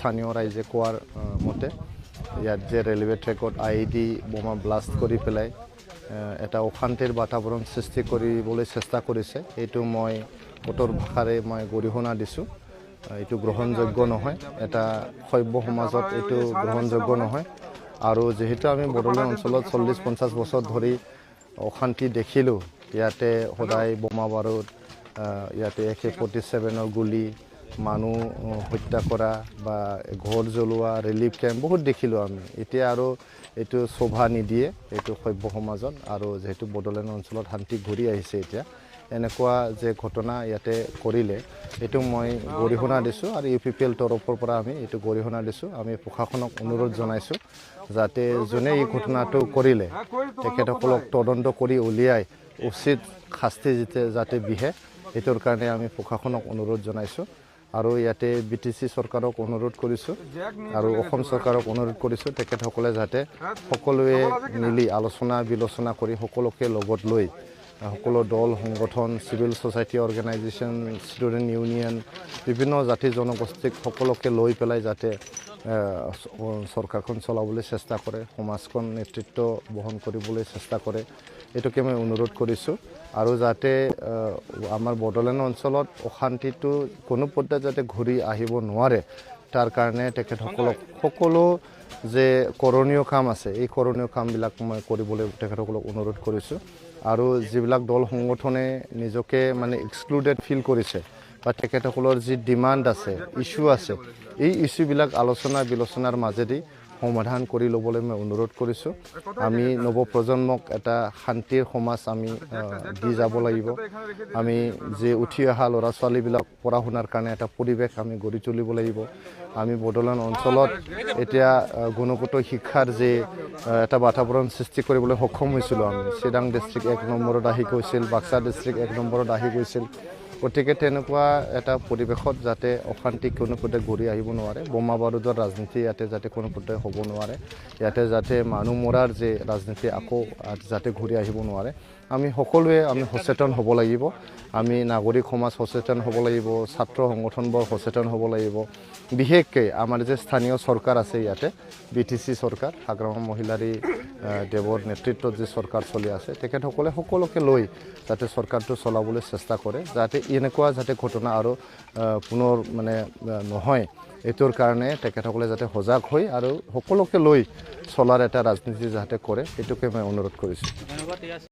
স্থানীয় ৰাইজে কোৱাৰ মতে ইয়াত যে ৰেলৱে ট্ৰেকত আইডি বোমা ব্লাষ্ট কৰি পেলাই এটা অশান্তিৰ বাতাবৰণ সৃষ্টি কৰিবলৈ চেষ্টা কৰিছে। এইটো মই কঠোৰ ভাষাৰে মই গৰিহণা দিছোঁ। এইটো গ্ৰহণযোগ্য নহয়, এটা সভ্য সমাজত এইটো গ্ৰহণযোগ্য নহয়। আৰু যেহেতু আমি বড়োলেণ্ড অঞ্চলত 40-50 বছৰ ধৰি অশান্তি দেখিলোঁ, ইয়াতে সদায় বোমা বাৰুদ, ইয়াতে AK-47 গুলি, মানুহ হত্যা কৰা বা ঘৰ জ্বলোৱা, ৰিলিফ কেম্প বহুত দেখিলোঁ আমি। এতিয়া আৰু এইটো শোভা নিদিয়ে এইটো সভ্য সমাজত। আৰু যেহেতু বড়োলেণ্ড অঞ্চলত শান্তি ঘূৰি আহিছে, এতিয়া এনেকুৱা যে ঘটনা ইয়াতে কৰিলে এইটো মই গৰিহণা দিছোঁ। আৰু UPPL তৰফৰ পৰা আমি এইটো গৰিহণা দিছোঁ। আমি প্ৰশাসনক অনুৰোধ জনাইছোঁ যাতে যোনে এই ঘটনাটো কৰিলে তেখেতসকলক তদন্ত কৰি উলিয়াই উচিত শাস্তি যাতে বিহে, এইটোৰ কাৰণে আমি প্ৰশাসনক অনুৰোধ জনাইছোঁ। আৰু ইয়াতে BTC চৰকাৰক অনুৰোধ কৰিছোঁ আৰু অসম চৰকাৰক অনুৰোধ কৰিছোঁ তেখেতসকলে যাতে সকলোৱে মিলি আলোচনা বিলোচনা কৰি সকলোকে লগত লৈ সকলো দল সংগঠন, civil society organisation, student union, বিভিন্ন জাতি জনগোষ্ঠীক সকলোকে লৈ পেলাই যাতে চৰকাৰখন চলাবলৈ চেষ্টা কৰে, সমাজখন নেতৃত্ব বহন কৰিবলৈ চেষ্টা কৰে, এইটোকে মই অনুৰোধ কৰিছোঁ। আৰু যাতে আমাৰ বড়োলেণ্ড অঞ্চলত অশান্তিটো কোনো পৰ্যায়ত যাতে ঘূৰি আহিব নোৱাৰে, তাৰ কাৰণে তেখেতসকলক সকলো যে কৰণীয় কাম আছে এই কৰণীয় কামবিলাক মই কৰিবলৈ তেখেতসকলক অনুৰোধ কৰিছোঁ। আৰু যিবিলাক দল সংগঠনে নিজকে মানে এক্সক্লুডেড ফিল কৰিছে বা তেখেতসকলৰ যি ডিমাণ্ড আছে, ইস্যু আছে, এই ইস্যুবিলাক আলোচনা বিলোচনাৰ মাজেদি সমাধান কৰি ল'বলৈ মই অনুৰোধ কৰিছোঁ। আমি নৱপ্ৰজন্মক এটা শান্তিৰ সমাজ আমি দি যাব লাগিব। আমি যে উঠি অহা ল'ৰা ছোৱালীবিলাক পঢ়া শুনাৰ কাৰণে এটা পৰিৱেশ আমি গঢ়ি তুলিব লাগিব। আমি বড়োলেণ্ড অঞ্চলত এতিয়া গুণগত শিক্ষাৰ যে এটা বাতাবৰণ সৃষ্টি কৰিবলৈ সক্ষম হৈছিলোঁ। আমি চিৰাং ডিষ্ট্ৰিক্ট 1 নম্বৰত আহি গৈছিল, বাক্সা ডিষ্ট্ৰিক্ট 1 নম্বৰত আহি গৈছিল। গতিকে তেনেকুৱা এটা পৰিৱেশত যাতে অশান্তি কোনো পৰ্যায়ত ঘূৰি আহিব নোৱাৰে, বোমা বাৰুদৰ ৰাজনীতি ইয়াতে যাতে কোনো পৰ্যায়ত হ'ব নোৱাৰে, ইয়াতে যাতে মানুহ মৰাৰ যে ৰাজনীতি আকৌ যাতে ঘূৰি আহিব নোৱাৰে, আমি সকলোৱে আমি সচেতন হ'ব লাগিব। আমি নাগৰিক সমাজ সচেতন হ'ব লাগিব, ছাত্ৰ সংগঠনবোৰ সচেতন হ'ব লাগিব। বিশেষকৈ আমাৰ যে স্থানীয় চৰকাৰ আছে ইয়াতে, BTC চৰকাৰ, হাগ্ৰামা মহিলাৰী দেৱৰ নেতৃত্বত যে চৰকাৰ চলি আছে, তেখেতসকলে সকলোকে লৈ যাতে চৰকাৰটো চলাবলৈ চেষ্টা কৰে, যাতে এনেকুৱা যাতে ঘটনা আৰু পুনৰ মানে নহয়, এইটোৰ কাৰণে তেখেতসকলে যাতে সজাগ হৈ আৰু সকলোকে লৈ চলাৰ এটা ৰাজনীতি যাতে কৰে, এইটোকে মই অনুৰোধ কৰিছোঁ।